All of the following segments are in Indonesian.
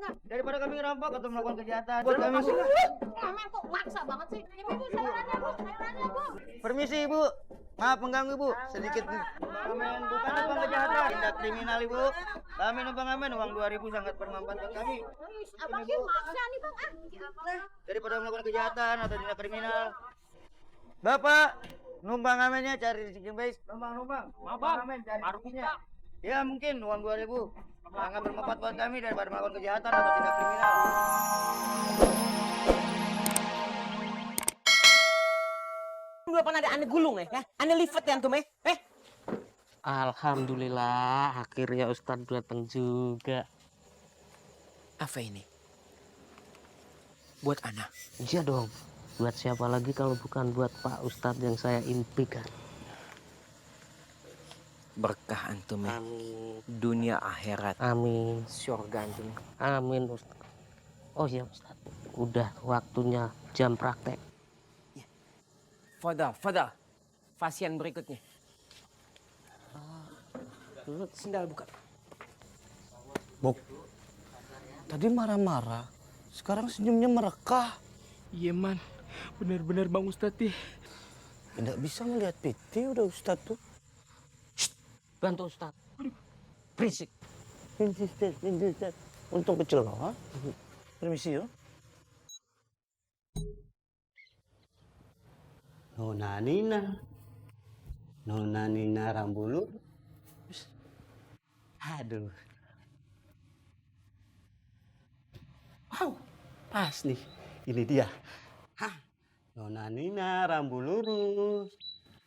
enggak? Daripada kami ngerampok atau melakukan kejahatan. Buat kami, Bu. Ngamen kok maksa banget sih. Ini Bu, sayurannya Bu, sayurannya Bu. Permisi, Ibu. Maaf mengganggu, Bu. Sedikit pengamen bukan numpang kejahatan, tindak kriminal, Ibu. Kami numpang ngamen uang 2.000 sangat bermanfaat buat kami. Abang sih maksa nih Bang. Daripada melakukan kejahatan atau tindak kriminal. Bapak, numpang ngamennya cari rezeki yang baik. Numpang. Mau bang, Ngamen cari baru rezekinya. buka. Ya mungkin uang 2.000. Sangat bermanfaat buat kami daripada melakukan kejahatan atau tindak kriminal. Dua pernah ada aneh gulung ya? Aneh lipat ya antum eh? Alhamdulillah, akhirnya Ustadz datang juga. Apa ini? Buat anak. Iya dong. Buat siapa lagi kalau bukan buat Pak Ustadz yang saya impikan. Berkah antum ya. Amin. Dunia akhirat. Amin. Surga antum ya. Amin Ustadz. Oh iya Ustadz. Udah waktunya jam praktek. Fadal. Pasien berikutnya. Sendal buka. Bok, tadi marah-marah, sekarang senyumnya merekah. Iya man, benar-benar Bang Ustadz nih. Tidak bisa melihat PT udah Ustadz tuh. Bantu Ustadz. Berisik. Untung kecil loh, ha? Permisi yo. Nona Nina Rambulu. Aduh. Wow, pas nih. Ini dia. Hah. Nona Nina rambut lurus.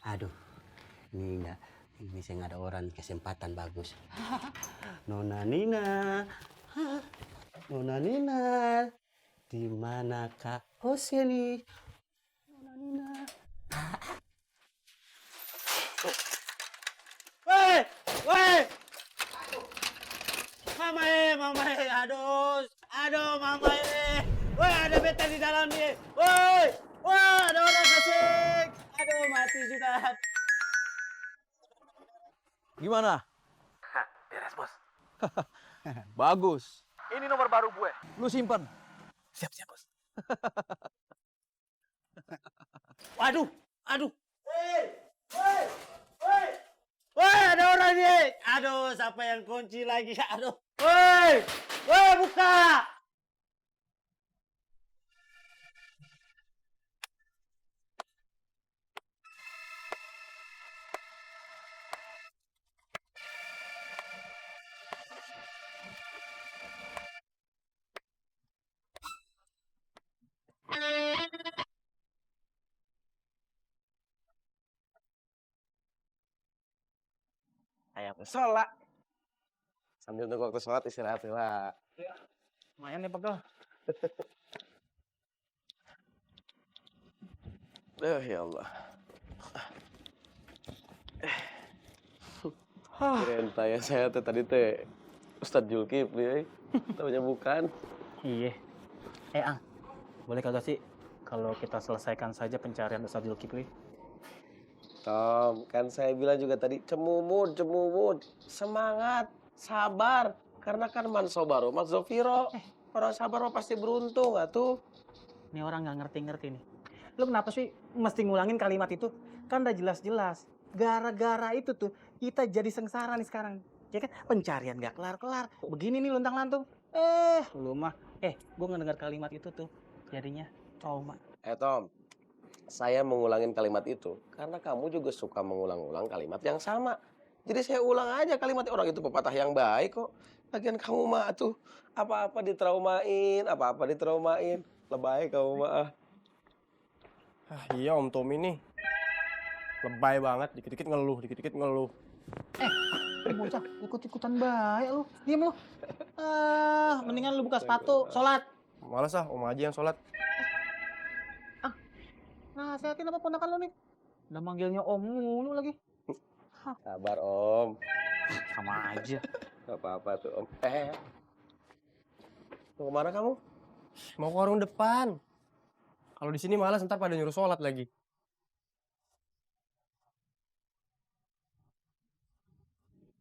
Aduh. Ini saya nggak ada orang kesempatan bagus. Nona Nina. Hah. Nona Nina. Di manakah Jose nih? Nona Nina. Weh! Mama aduh mama woi ada beta di dalam nih, woi, ada orang kasih, aduh mati sudah. Gimana? Beres bos. Bagus. Ini nomor baru gue. Lu simpen. Siap bos. Waduh, woi, ada orang nih, aduh siapa yang kunci lagi, aduh, woi, buka. Ayo sholat. Sambil nunggu waktu sholat istirahat lah. Lumayan nih pegel. Ya Allah. Kirain tanya saya tadi Ustadz Zulkifli, tahunya bukan. Iya. Ang, boleh kagak sih kalau kita selesaikan saja pencarian Ustadz Zulkifli? Tom, kan saya bilang juga tadi cemumut, semangat, sabar. Karena kan man sobaro, man zofiro. Orang sabar mah pasti beruntung, atuh. Ini orang nggak ngerti-ngerti nih. Lu kenapa sih mesti ngulangin kalimat itu? Kan udah jelas-jelas. Gara-gara itu tuh kita jadi sengsara nih sekarang. Ya kan? Pencarian nggak kelar-kelar. Begini nih luntang-lantung. Lu mah. Gue ngedengar kalimat itu tuh. Jadinya trauma. Tom, saya mengulangin kalimat itu karena kamu juga suka mengulang-ulang kalimat yang sama. Jadi saya ulang aja kalimat orang itu pepatah yang baik kok. Lagian kamu mah tuh apa-apa ditraumain. Lebay kamu mah. Iya Om Tommy nih. Lebay banget, dikit-dikit ngeluh. Bocah, ikut-ikutan baik lu. Diam lu. Mendingan lu buka sepatu, sholat. Males Om aja yang sholat. Nasihatin apa ponakan lu nih? Udah manggilnya Om mulu lagi. Sabar Om. Sama aja. Gak apa-apa tuh Om. Mau kemana kamu? Mau ke warung depan. Kalau di sini malas ntar pada nyuruh sholat lagi.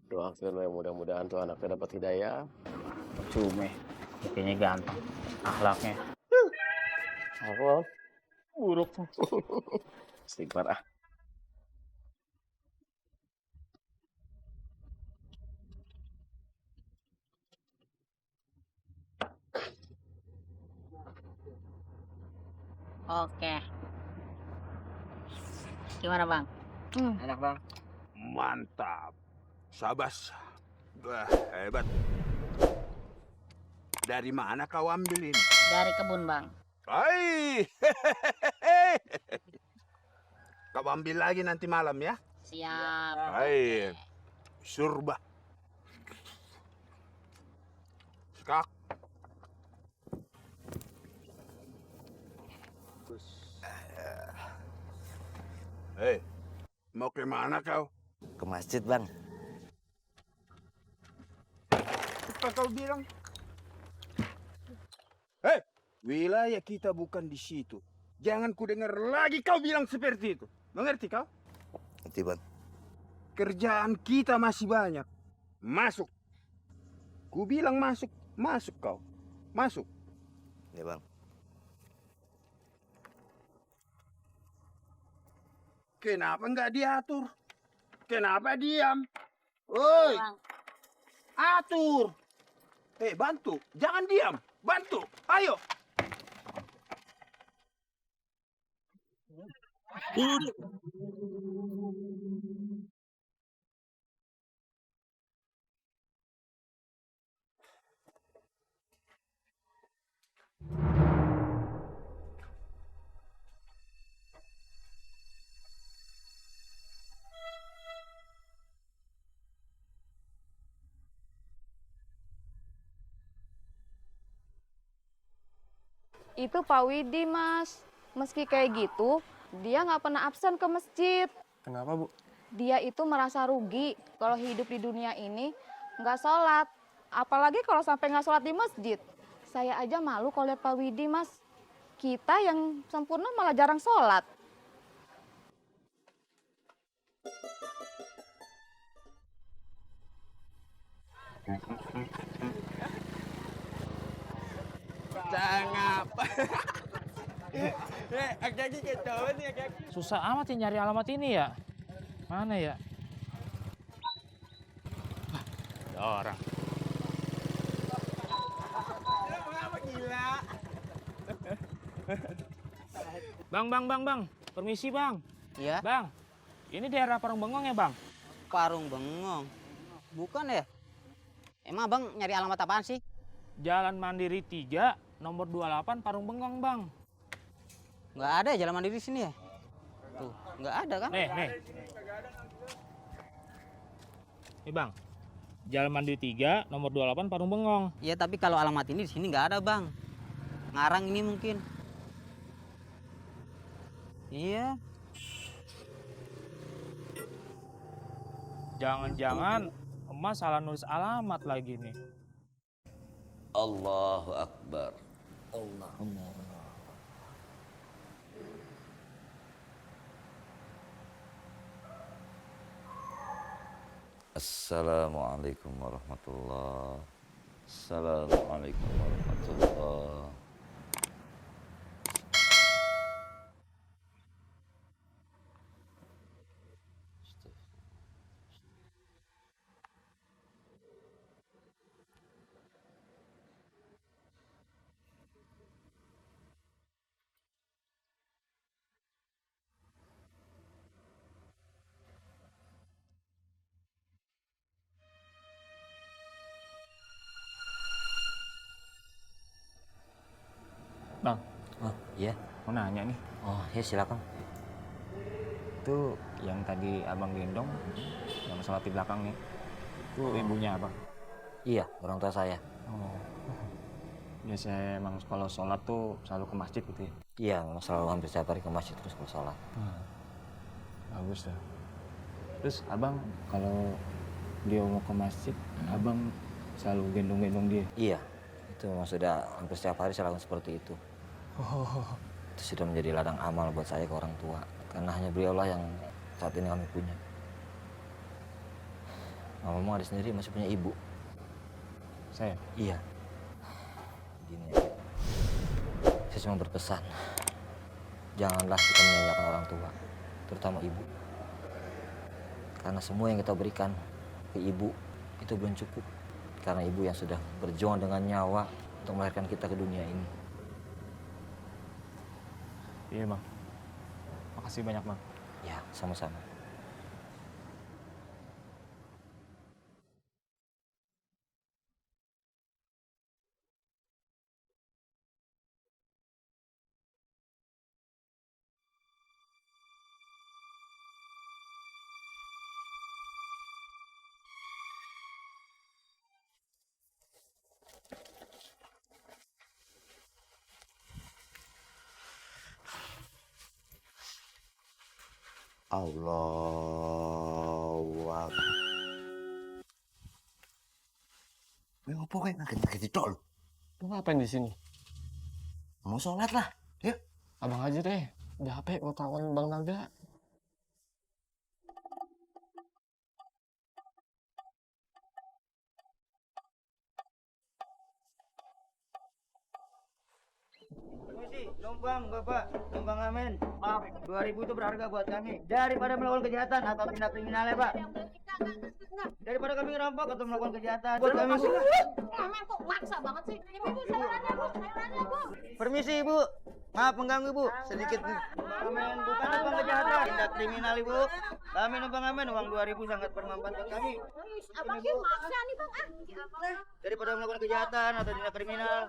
Doakan ya mudah-mudahan tuh anaknya dapat hidayah. Cuma Kayaknya ganteng. Akhlaknya. Apa? Buruk. Istighfar ah. Oke. Gimana bang? Enak bang. Mantap. Sabas. Wah, hebat. Dari mana kau ambil ini? Dari kebun bang. Hai. Kau ambil lagi nanti malam ya. Siap. Hai. Surba. Kak. Hei, mau ke mana kau? Ke masjid, Bang. Apa kau bilang? Hei, wilayah kita bukan di situ. Jangan ku dengar lagi kau bilang seperti itu. Mengerti kau? Nanti, Bang. Kerjaan kita masih banyak. Masuk. Ku bilang masuk. Masuk kau. Masuk. Ya, Bang. Kenapa nggak diatur? Kenapa diam? Woi, Bang. atur. Bantu. Jangan diam. Bantu. Ayo. Itu Pak Widi, Mas. Meski kayak gitu, dia nggak pernah absen ke masjid. Kenapa, Bu? Dia itu merasa rugi kalau hidup di dunia ini nggak sholat. Apalagi kalau sampai nggak sholat di masjid. Saya aja malu kalau lihat Pak Widi, Mas. Kita yang sempurna malah jarang sholat. Susah amat ya nyari alamat ini ya. Mana ya? Ada orang. Bang. Permisi, Bang. Iya, Bang, ini daerah Parung Bengong ya, Bang? Parung Bengong. Bukan ya? Emang abang nyari alamat apaan sih? Jalan Mandiri 3, nomor 28 Parung Bengong, Bang. Nggak ada jalan mandiri sini ya? Tuh, nggak ada kan? Nih. Nih, Bang. Jalan Mandiri 3, nomor 28 Parung Bengong. Iya, tapi kalau alamat ini di sini nggak ada, Bang. Ngarang ini mungkin. Iya. Jangan-jangan emas salah nulis alamat lagi nih. Allahu Akbar. Assalamualaikum warahmatullahi. Assalamualaikum warahmatullahi. Bang, Oh, iya. mau nanya nih. Oh, ya silakan. Itu yang tadi abang gendong, yang sholat di belakang nih. Itu ibunya abang. Iya, orang tua saya. Oh. Biasanya emang kalau sholat tuh selalu ke masjid gitu ya? Iya, memang selalu hampir setiap hari ke masjid terus kalau sholat. Bagus dah. Terus abang kalau dia mau ke masjid, abang selalu gendong-gendong dia? Iya, itu memang sudah hampir setiap hari saya lakukan seperti itu. Itu sudah menjadi ladang amal buat saya ke orang tua. Karena hanya beliaulah yang saat ini kami punya. Ngomong ada sendiri masih punya ibu. Saya? Iya. dunia ini. Saya cuma berpesan, janganlah kita menyanyiakan orang tua, terutama ibu. Karena semua yang kita berikan ke ibu itu belum cukup. Karena ibu yang sudah berjuang dengan nyawa untuk melahirkan kita ke dunia ini. Iya, Bang. Makasih banyak, Bang. Ya, sama-sama. Allahu Akbar. Memang pokoknya nggak gitu lu. Lu ngapain di sini? Mau sholat lah, yuk. Abang aja deh. Udah HP mau tawarin Bang Naga. Permisi, numpang Bapak, numpang amin. Maaf, 2000 itu berharga buat kami. Daripada melakukan kejahatan atau tindak kriminal ya Pak. Daripada kami ngerampok atau melakukan kejahatan buat kami. Emang kok maksa banget sih? Ibu, sayurannya Bu, sayurannya Bu. Permisi Ibu, maaf mengganggu Ibu. Sedikit amin, bukan numpang kejahatan, tindak kriminal Ibu. Kami numpang amin, uang 2000 sangat bermanfaat buat kami. Abang sih maksa nih Bang. Daripada melakukan kejahatan atau tindak kriminal.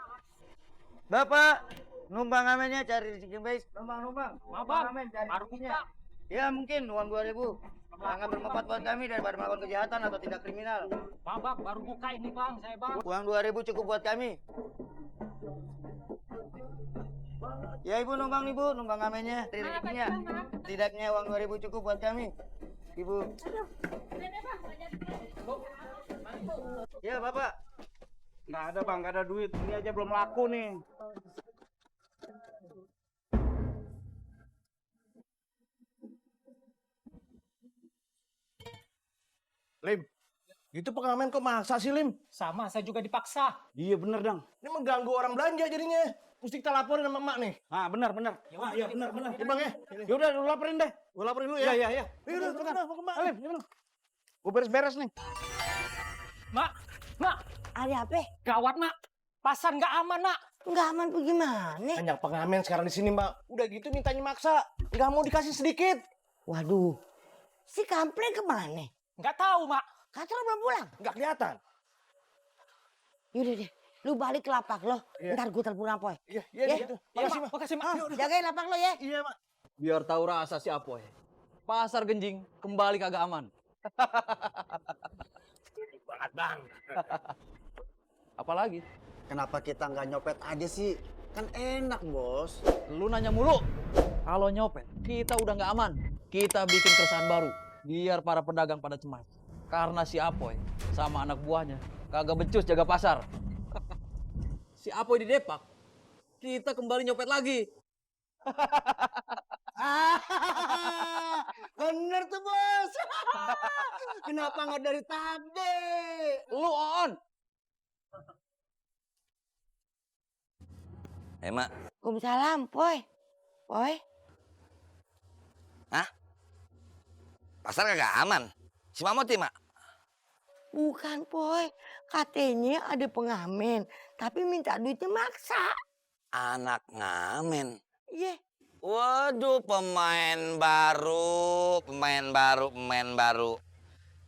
Bapak, numpang amennya cari rezeki yang baik. Numpang. Numpang amen cari rezekinya. Ya mungkin uang 2000. Sangat bermanfaat buat kami daripada melakukan kejahatan atau tindak kriminal. Bang, baru buka ini Bang, saya Bang. Uang 2000 cukup buat kami. Ya Ibu numpang nih Bu, numpang amennya, cari rezekinya. Tidaknya uang 2000 cukup buat kami. Ibu. Ya Bapak. Nggak ada Bang, nggak ada duit. Ini aja belum laku nih. Lim, itu pengamen kok maksa sih Lim? Sama, saya juga dipaksa. Iya bener Dang. Ini mengganggu orang belanja jadinya. Mesti kita laporin sama emak nih. Ah benar. Iya benar. Ya Bang ya. Yaudah lu laporin deh. Gua laporin dulu ya. Iya. Yaudah, cepetan. Mau ke Mak. Lim, gua beres-beres nih. Mak. Ada apa? Gawat, Mak. Pasar nggak aman, Mak. Nggak aman bagaimana? Banyak pengamen sekarang di sini, Mbak. Udah gitu mintanya maksa. Nggak mau dikasih sedikit. Waduh, si kampret kemana? Nggak tahu, Mak. Katanya belum pulang. Nggak kelihatan. Yaudah deh, lu balik ke lapak lo. Iya. Ntar gue telepon Apoy. Iya, gitu. Makasih, Mak. Makasih, Mak. Jagain lapak lo ya. Iya, Mak. Biar tahu rasa si Apoy. Pasar Genjing kembali kagak aman. Banget Bang. Apalagi? Kenapa kita nggak nyopet aja sih? Kan enak, Bos. Lu nanya mulu. Kalau nyopet, kita udah nggak aman. Kita bikin keresahan baru. Biar para pedagang pada cemas. Karena si Apoy sama anak buahnya kagak becus jaga pasar. Si Apoy di Depak, kita kembali nyopet lagi. Bener tuh, Bos. Kenapa nggak dari tadi? Lu on. Mak. Waalaikumsalam, Poy. Poy. Hah? Pasar kagak aman. Si Mamoti, Mak. Bukan, Poy. Katanya ada pengamen, tapi minta duitnya maksa. Anak ngamen. Iya. Waduh, pemain baru.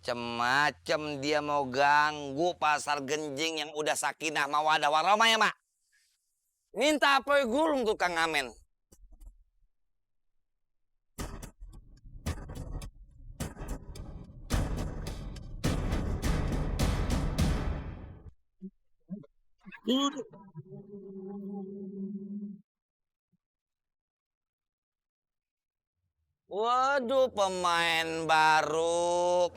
Cemacem dia mau ganggu pasar Genjing yang udah sakinah mawadah warahmah ya, Mak. Minta apa gulung tuh Kang Amen. Waduh, pemain baru.